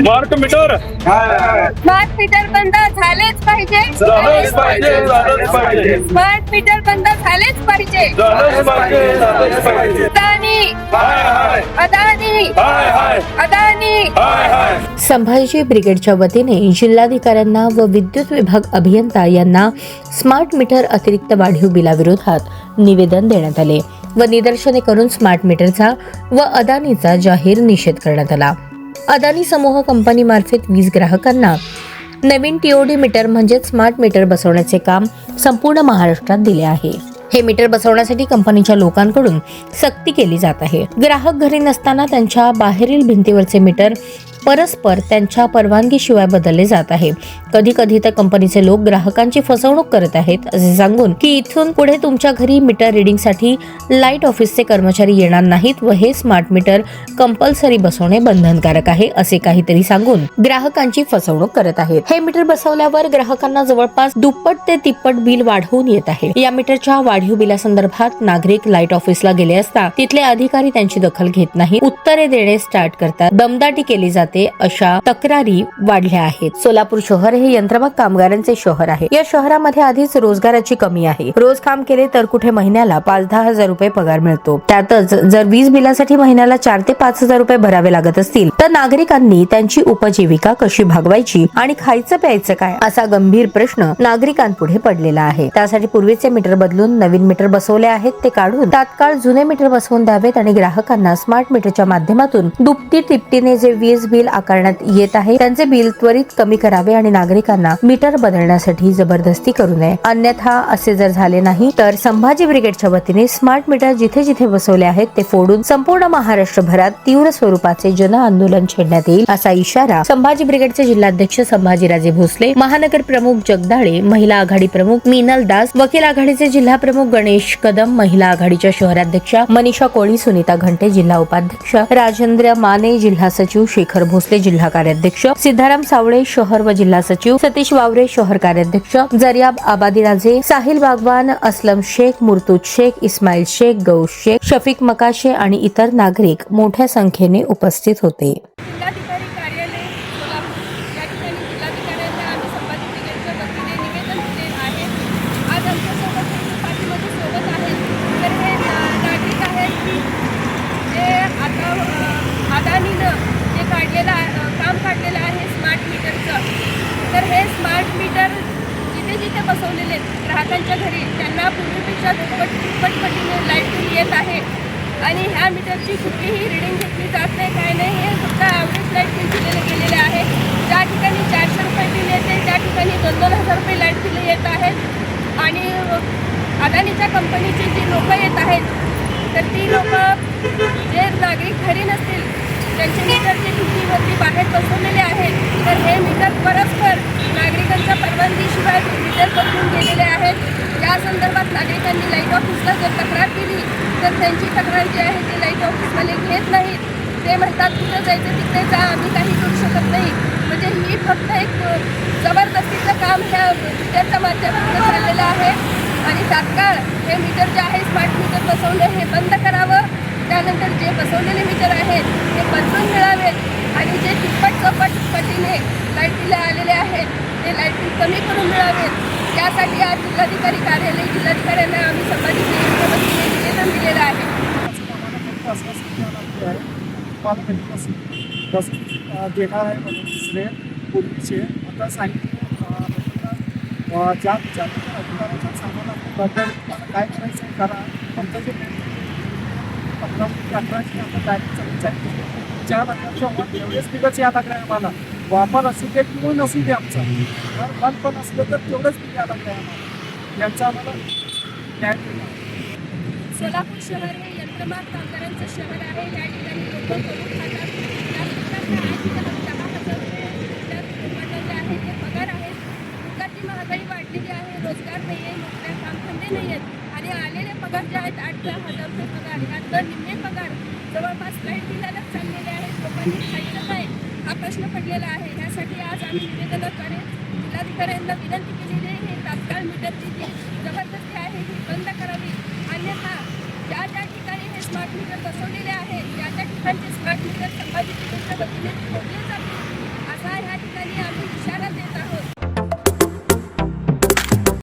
Smart meter smart meter बंद झालेच पाहिजे. झालंच पाहिजे, झालंच पाहिजे, स्मार्ट मीटर बंद झालेच पाहिजे. झालंच पाहिजे, झालंच पाहिजे. अदानी हाय हाय अदानी हाय हाय अदानी. हाय हाय. संभाजी ब्रिगेडच्या वतीने जिल्हाधिकाऱ्यांना व विद्युत विभाग अभियंता यांना स्मार्ट मीटर अतिरिक्त वाढीव बिलाविरोधात निवेदन देण्यात आले व निदर्शने करून स्मार्ट मीटरचा व अदानीचा जाहीर निषेध करण्यात आला. अदानी समूह कंपनीमार्फत वीज ग्राहकांना नवीन टीओडी मीटर म्हणजे स्मार्ट मीटर बसवण्याचे काम संपूर्ण महाराष्ट्रात दिले आहे. हे मीटर बसवण्यासाठी कंपनीच्या लोकांकडून सक्ती केली जात आहे. ग्राहक घरी नसताना त्यांच्या बाहेरील भिंतीवरचे मीटर परस्पर त्यांच्या परवानगीशिवाय बदलले जात आहे. कधी कधी तर कंपनीचे लोक ग्राहकांची फसवणूक करत आहेत असे सांगून की इथून पुढे तुमच्या घरी मीटर रिडिंगसाठी लाईट ऑफिसचे कर्मचारी येणार नाहीत व हे स्मार्ट मीटर कंपल्सरी बसवणे बंधनकारक आहे असे काहीतरी सांगून ग्राहकांची फसवणूक करत आहेत. हे मीटर बसवल्यावर ग्राहकांना जवळपास दुप्पट ते तिप्पट बिल वाढवून येत आहे. या मीटरच्या वाढीव बिलासंदर्भात नागरिक लाईट ऑफिसला गेले असता तिथले अधिकारी त्यांची दखल घेत नाही, उत्तरे देणे स्टार्ट करतात, दमदाटी केली जाते अशा तक्रारी वाढल्या आहेत. सोलापूर शहर हे यंत्रमाग कामगारांचे शहर आहे. या शहरामध्ये आधीच रोजगाराची कमी आहे. रोज काम केले तर कुठे महिन्याला 5-10 हजार रुपये पगार मिळतो. त्यातच जर वीज बिलासाठी महिन्याला 4 ते 5 हजार रुपये भरावे लागत असतील तर नागरिकांनी त्यांची उपजीविका कशी भागवायची आणि खायचं प्यायचं काय असा गंभीर प्रश्न नागरिकांपुढे पडलेला आहे. त्यासाठी पूर्वीचे मीटर बदलून नवीन मीटर बसवले आहेत ते काढून तात्काळ जुने मीटर बसवून द्यावेत आणि ग्राहकांना स्मार्ट मीटरच्या माध्यमातून दुपटी तिपटीने जे वीज बिल आकारण्यात येत आहे त्यांचे बिल त्वरित कमी करावे आणि नागरिकांना मीटर बदलण्यासाठी जबरदस्ती करू नये. अन्यथा असे जर झाले नाही तर संभाजी ब्रिगेडच्या वतीने स्मार्ट मीटर जिथे जिथे बसवले आहेत ते फोडून संपूर्ण महाराष्ट्रभरात तीव्र स्वरूपाचे जन आंदोलन छेडण्यात येईल असा इशारा संभाजी ब्रिगेडचे जिल्हाध्यक्ष संभाजीराजे भोसले, महानगर प्रमुख जगदाळे, महिला आघाडी प्रमुख मीनल दास, वकील आघाडीचे जिल्हा प्रमुख गणेश कदम, महिला आघाडीच्या शहराध्यक्षा मनीषा कोळी, सुनीता घंटे जिल्हा उपाध्यक्ष, राजेंद्र माने जिल्हा सचिव, शेखर भोसले जिल्हा कार्याध्यक्ष, सिद्धाराम सावळे शहर व जिल्हा सचिव, सतीश वावरे शहर कार्याध्यक्ष, जरियाब आबादीराजे, साहिल बागवान, असलम शेख, मुर्तुज शेख, इस्माईल शेख, गौश शेख, शफीक मकाशे आणि इतर नागरिक मोठ्या संख्येने उपस्थित होते. जिल्हाधिकारी कार्यालय सोलापूर या ठिकाणी जिल्हाधिकाऱ्यांना आम्ही संभाजी ब्रिगेडच्या वतीने निवेदन दिले आहे. आज आमच्यासोबत हे पाठीमध्ये सोबत आहेत तर हे नागरिक आहेत की जे आता अदानीनं जे काम काढलेलं आहे स्मार्ट मीटरचं, तर हे स्मार्ट मीटर जिथे जिथे बसवलेले ग्राहकांच्या घरी त्यांना पूर्वीपेक्षा दुप्पट पटीने लाईट बिल येत आहे आणि ह्या मीटरची कुठलीही रिडिंग घेतली जात नाही, काय नाही. हे फक्त ॲव्हरेज लाईट बिल दिलेले गेलेले आहे. ज्या ठिकाणी 400 रुपये बिल येते त्या ठिकाणी 2-2 हजार रुपये लाईट बिल येत आहेत आणि अदानीच्या कंपनीची जी लोक येत आहेत तर ती लोक जे नागरिक घरी नसतील त्यांचे मीटर जे भिंतीवरती बाहेर बसवलेले आहेत तर हे मीटर परस्पर नागरिकांच्या परवानगीशिवाय मीटर बदलून गेलेले आहेत. या संदर्भात नागरिकांनी लाईट ऑफिसला जर तक्रार केली तर त्यांची तक्रार जी आहे ती लाईट ऑफिसवाले घेत नाहीत. ते म्हणतात कुठं जायचं तिथे जा, आम्ही काही करू शकत नाही. म्हणजे ही फक्त एक जबरदस्तीचं काम ह्या मीटरच्या माध्यमातून चाललेलं आहे आणि तात्काळ हे मीटर जे आहे स्मार्ट मीटर बसवणे हे बंद करावं. त्यानंतर जे बसवलेले मीटर आहेत ते बदलून मिळावेत आणि जे तिप्पट चौपट पटीने लाईट बिल आलेले आहेत ते लाईट बिल कमी करून मिळावेत. त्यासाठी आज जिल्हाधिकारी कार्यालय जिल्हाधिकाऱ्यांना आम्ही संभाजी ब्रिगेडच्या वतीने निवेदन दिलेलं आहे. देणार आहे म्हणून दुसरे पूर्वीचे आता सांगितलं ज्या अधिकाऱ्याच्या सामानाबद्दल तुम्हाला काय करायचं करा. आमचं जे 15-18ची आता डायरेक्टचा विचार केला 4 लाखाच्या वर एवढेच बिलच यायला लागलं आहे आम्हाला. वापर असू दे किंवा नसू दे आमचा बंद पण असलं तर तेवढंच बिल यायला लागलं आहे आम्हाला. यांचा आम्हाला न्याय मिळणार. सोलापूर शहर हे यंत्रमाग कामगारांचं शहर आहे. या ठिकाणी लोक करून खातात. त्या लोकांना आज 10,000 रुपये आहेत ते पगार आहेत. फुकटची महागाई वाढलेली आहे, रोजगार नाही आहे, नोकऱ्या कामधंदे नाही आहेत आणि आलेले पगार जे आहेत 8-10 हजार रुपये पगार, यातलं निम्मे पगार जवळपास लाईट बिलालाच चाललेले आहेत. लोकांनी खायचं काय हा प्रश्न पडलेला आहे. यासाठी आज आम्ही निवेदनाद्वारे जिल्हाधिकाऱ्यांना विनंती केलेली आहे हे तात्काळ मीटरची जी जबरदस्ती आहे ही बंद करावी. अन्यथा ज्या ज्या ठिकाणी हे स्मार्ट मीटर बसवलेले आहेत त्या त्या ठिकाणचे स्मार्ट मीटर संभाजी ब्रिगेडच्या वतीने फोडले जातात.